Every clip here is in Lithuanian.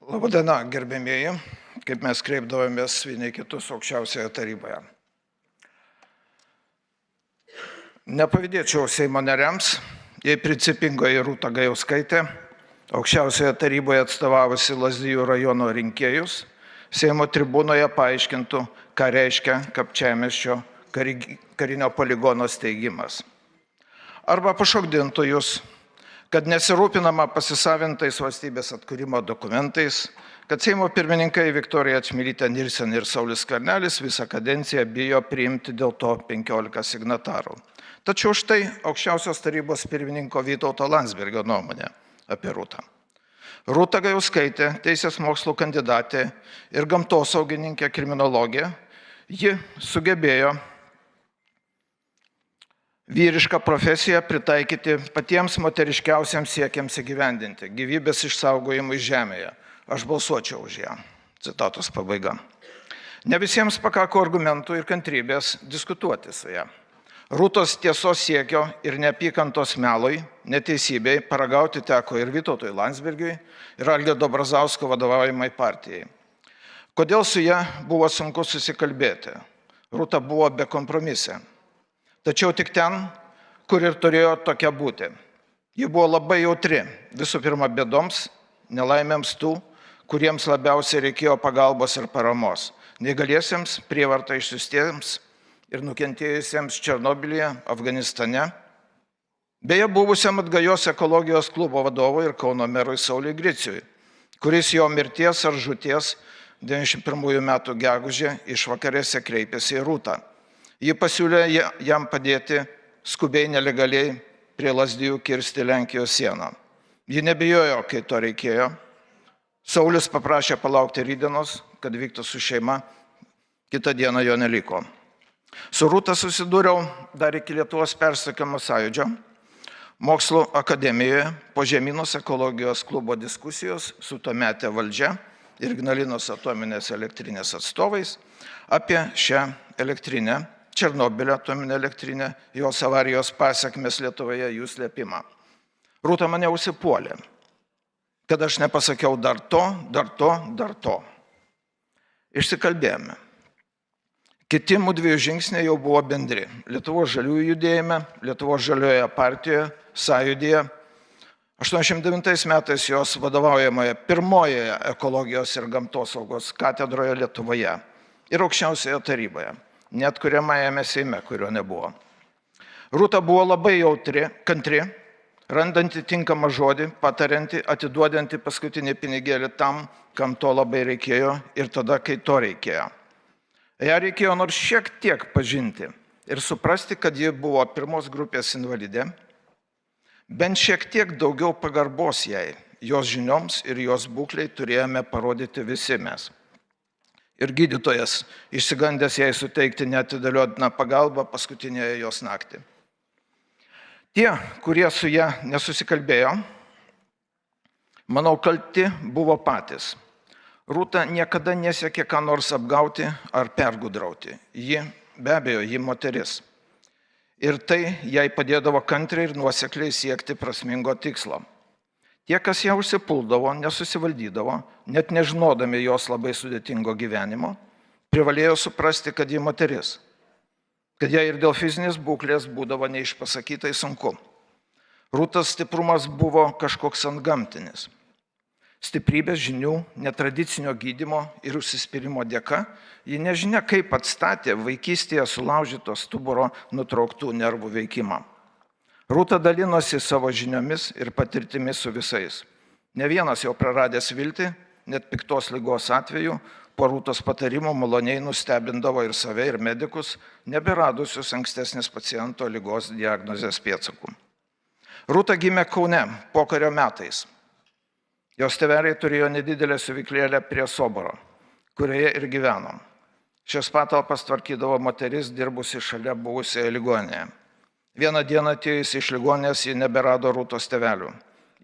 Labadiena, gerbėmieji, kaip mes kreipdavomės vieni kitus aukščiausioje taryboje. Nepavydėčiau Seimo nariams, jei principingoji Rūta Gajauskaitė, aukščiausioje taryboje atstovavusi Lazdijų rajono rinkėjus, Seimo tribūnoje paaiškintų, ką reiškia Kapčiamiesčio karinio poligono steigimas. Arba pašokdintų jūs, kad nesirūpinama pasisavintais valstybės atkūrimo dokumentais, kad Seimo pirmininkai Viktorija Čmilytė Nilsen ir Saulius Skvernelis visą kadenciją bijo priimti dėl to 15 signatarų. Tačiau štai aukščiausios tarybos pirmininko Vytauto Landsbergio nuomonė apie Rūtą. Rūta Gajauskaitė, teisės mokslų kandidatė ir gamtosaugininkė kriminologė, ji sugebėjo vyrišką profesiją pritaikyti patiems moteriškiausiams siekiams įgyvendinti, gyvybės išsaugojimui žemėje. Aš balsuočiau už ją. Citatos pabaiga. Ne visiems pakako argumentų ir kantrybės diskutuoti su ją. Rūtos tiesos siekio ir neapykantos melui, neteisybei paragauti teko ir Vytautui Landsbergiui, ir Algirdo Brazausko vadovaujamai partijai. Kodėl su ja buvo sunku susikalbėti? Rūta buvo bekompromisė. Tačiau tik ten, kur ir turėjo tokia būti. Ji buvo labai jautri, visų pirma bėdoms, nelaimėms tų, kuriems labiausiai reikėjo pagalbos ir paramos, neįgaliesiems, prievartą išsiųstiems ir nukentėjusiems Černobylyje, Afganistane, beje buvusiam Atgajos ekologijos klubo vadovui ir Kauno merui Sauliui Griciui, kuris jo mirties ar žūties 91 metų gegužę išvakarėse kreipėsi į Rūtą. Ji pasiūlė jam padėti skubiai nelegaliai prie Lazdijų kirsti Lenkijos sieną. Ji nebijojo, kai to reikėjo. Saulius paprašė palaukti rytdienos, kad vyktų su šeima, kitą dieną jo neliko. Su Rūta susidūriau dar iki Lietuvos persekiojimo sąjūdžio Mokslo akademijoje po Žemynos ekologijos klubo diskusijos su tuomete valdžia ir Ignalinos atominės elektrinės atstovais apie šią elektrinę, Černobylio atominę elektrinę, jos avarijos pasekmes Lietuvoje, jų slėpimą. Rūta mane užsipuolė, kad aš nepasakiau dar to. Išsikalbėjome. Kiti mūdviejų žingsniai jau buvo bendri. Lietuvos žaliųjų judėjime, Lietuvos žaliojoje partijoje, sąjūdyje. 89 metais jos vadovaujamoje pirmojoje ekologijos ir gamtosaugos katedroje Lietuvoje ir aukščiausioje taryboje, net kuriamajame Seime, kurio nebuvo. Rūta buvo labai jautri, kantri, randanti tinkamą žodį, patarianti, atiduodanti paskutinį pinigėlį tam, kam to labai reikėjo ir tada, kai to reikėjo. Ją reikėjo nors šiek tiek pažinti ir suprasti, kad ji buvo pirmos grupės invalidė, bent šiek tiek daugiau pagarbos jai, jos žinioms ir jos būklei turėjome parodyti visi mes. Ir gydytojas, išsigandęs jai suteikti neatidėliotiną pagalbą paskutinėje jos naktį. Tie, kurie su ja nesusikalbėjo, manau, kalti buvo patys. Rūta niekada nesiekė ką nors apgauti ar pergudrauti. Ji, be abejo, ji moteris. Ir tai jai padėdavo kantriai ir nuosekliai siekti prasmingo tikslo. Tie, kas ją užsipuldavo, nesusivaldydavo, net nežinodami jos labai sudėtingo gyvenimo, privalėjo suprasti, kad ji moteris, kad jai ir dėl fizinės būklės būdavo neišpasakytai sunku. Rūtos stiprumas buvo kažkoks antgamtinis. Stiprybės žinių, netradicinio gydymo ir užsispyrimo dėka, ji nežinia kaip atstatė vaikystėje sulaužyto stuburo nutrauktų nervų veikimą. Rūta dalinosi savo žiniomis ir patirtimis su visais. Ne vienas jau praradęs viltį, net piktos ligos atveju, po Rūtos patarimų maloniai nustebindavo ir save, ir medikus, neberadusius ankstesnės paciento ligos diagnozės pėdsakų. Rūta gimė Kaune pokario metais. Jos tėveliai turėjo nedidelę siuvyklėlę prie Soboro, kurioje ir gyveno. Šias patalpas tvarkydavo moteris, dirbusi šalia buvusioje ligoninėje. Vieną dieną atėjusi iš ligoninės, ji neberado Rūtos tėvelių.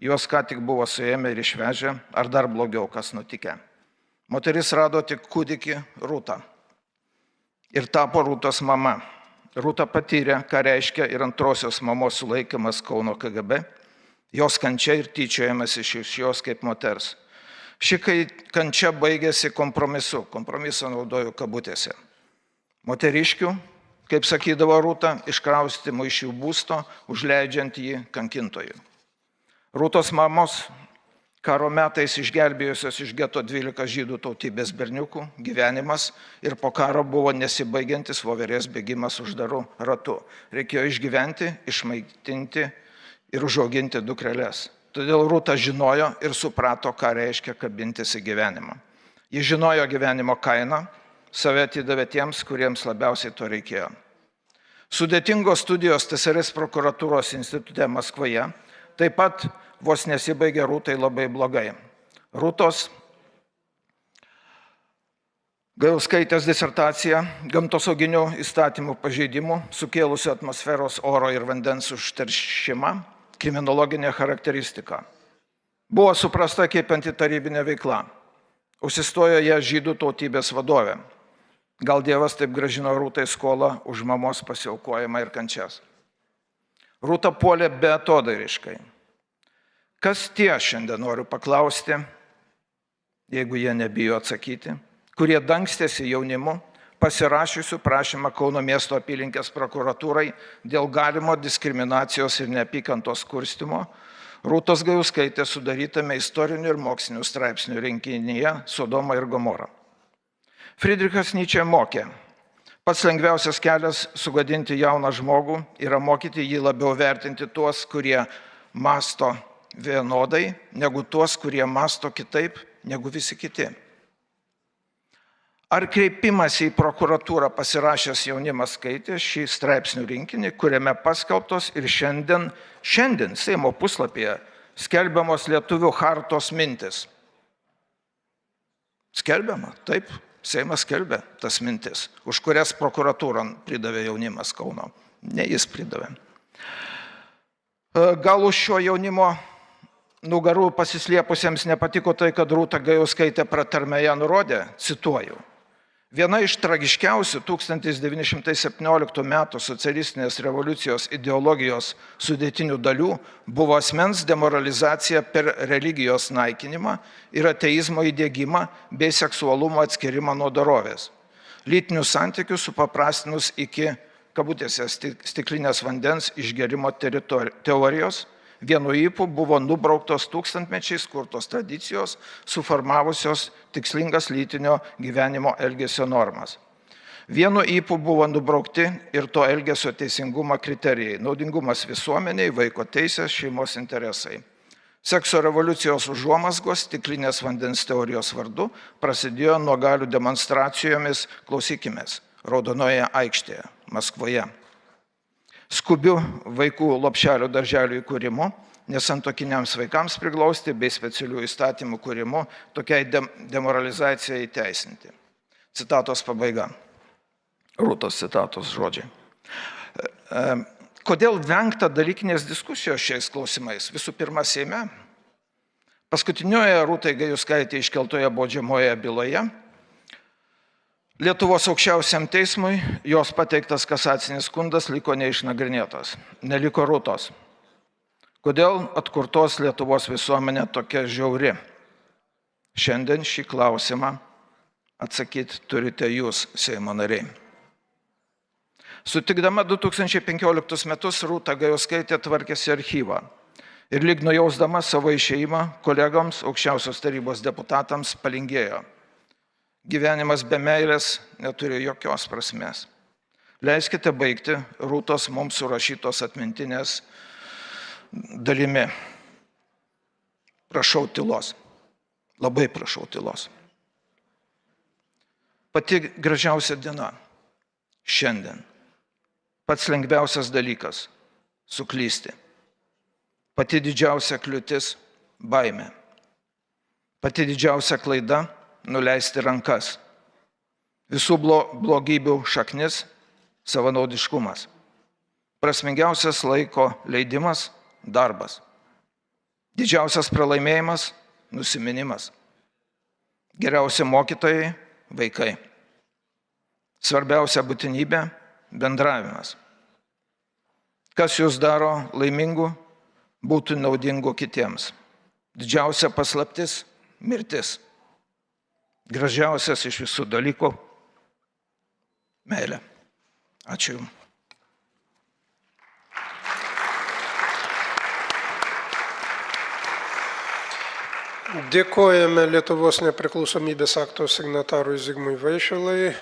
Juos ką tik buvo suėmę ir išvežę, ar dar blogiau, kas nutikę. Moteris rado tik kūdikį Rūtą ir tapo Rūtos mama. Rūta patyrė, ką reiškia ir antrosios mamos sulaikymas Kauno KGB, jos kančia ir tyčiojimas iš jos kaip moters. Ši kančia baigėsi kompromisu, kompromisą naudoju kabutėse. Moteriškių, kaip sakydavo Rūta, iškraustymu iš jų būsto, užleidžiant jį kankintojui. Rūtos mamos karo metais išgelbėjusios iš geto 12 žydų tautybės berniukų gyvenimas ir po karo buvo nesibaigiantis voverės bėgimas uždaru ratu. Reikėjo išgyventi, išmaitinti ir užauginti dukreles. Todėl Rūta žinojo ir suprato, ką reiškia kabintis į gyvenimą. Ji žinojo gyvenimo kainą, save atidavė tiems, kuriems labiausiai to reikėjo. Sudėtingos studijos TSRS prokuratūros institute Maskvoje taip pat vos nesibaigė Rūtai labai blogai. Rūtos Gajauskaitės disertacija gamtosauginių įstatymų pažeidimų, sukėlusių atmosferos, oro ir vandens užteršimą, kriminologinė charakteristika. Buvo suprasta kaip antitarybinė veikla. Užsistojo ją žydų tautybės vadovė. Gal Dievas taip grąžino Rūtai skolą už mamos pasiaukojimą ir kančias. Rūta puolė beatodairiškai. Kas tie, šiandien noriu paklausti, jeigu jie nebijo atsakyti, kurie dangstėsi jaunimu, pasirašiusių prašymą Kauno miesto apylinkės prokuratūrai dėl galimo diskriminacijos ir neapykantos kurstymo, Rūtos Gajauskaitės sudarytame istorinių ir mokslinių straipsnių rinkinyje Sodoma ir Gomora. Friedrichas Nyčė mokė, pats lengviausias kelias sugadinti jauną žmogų yra mokyti jį labiau vertinti tuos, kurie masto vienodai, negu tuos, kurie masto kitaip, negu visi kiti. Ar kreipimas į prokuratūrą pasirašęs jaunimas skaitė šį straipsnių rinkinį, kuriame paskelbtos ir šiandien Seimo puslapyje skelbiamos lietuvių chartos mintis? Skelbiama, taip, Seimas skelbia tas mintis, už kurias prokuratūra pridavė jaunimas Kauno. Ne jis pridavė. Gal už šio jaunimo nugarų pasislėpusiems nepatiko tai, kad Rūta Gajauskaitė pratarmėje nurodė, cituoju, viena iš tragiškiausių 1917 metų socialistinės revoliucijos ideologijos sudėtinių dalių buvo asmens demoralizacija per religijos naikinimą ir ateizmo įdiegimą bei seksualumo atskirimą nuo dorovės. Lytinių santykių supaprastinus iki, kabutėse, stiklinės vandens išgerimo teorijos, vienu ypu buvo nubrauktos tūkstantmečiais kurtos tradicijos, suformavusios tikslingas lytinio gyvenimo elgesio normas. Vienu ypu buvo nubraukti ir to elgesio teisingumo kriterijai, naudingumas visuomeniai, vaiko teisės, šeimos interesai. Sekso revoliucijos užuomazgos stiklinės vandens teorijos vardu prasidėjo nuo galių demonstracijomis, klausykimės, Raudonoje aikštėje, Maskvoje. Skubių vaikų lopšelių darželių įkūrimu, nesantokiniams vaikams priglausti bei specialių įstatymų kūrimu tokiai demoralizacijai įteisinti. Citatos pabaiga. Rūtos citatos žodžiai. Kodėl vengta dalykinės diskusijos šiais klausimais? Visų pirma, Seime. Paskutinioje Rūtai Gajauskaitei iškeltoje baudžiamoje byloje Lietuvos aukščiausiam teismui jos pateiktas kasacinis skundas liko neišnagrinėtas. Neliko Rūtos. Kodėl atkurtos Lietuvos visuomenė tokia žiauri? Šiandien šį klausimą atsakyti turite jūs, Seimo nariai. Sutikdama 2015 metus Rūta Gajauskaitė tvarkėsi archyvą ir lyg nujausdama savo išėjimą kolegoms aukščiausios tarybos deputatams palingėjo. Gyvenimas be meilės neturi jokios prasmės. Leiskite baigti Rūtos mums surašytos atmintinės dalimi. Prašau tylos. Labai prašau tylos. Pati gražiausia diena. Šiandien. Pats lengviausias dalykas – suklysti. Pati didžiausia kliūtis – baimė. Pati didžiausia klaida – nuleisti rankas. Visų blogybių šaknis – savanaudiškumas. Prasmingiausias laiko leidimas – darbas. Didžiausias pralaimėjimas – nusiminimas. Geriausi mokytojai – vaikai. Svarbiausia būtinybė – bendravimas. Kas jūs daro laimingų, būtų naudingų kitiems. Didžiausia paslaptis – mirtis. Gražiausias iš visų dalykų - meilė. Ačiū Jums. Dėkojame Lietuvos nepriklausomybės akto signatarui Zigmui Vaišvilai.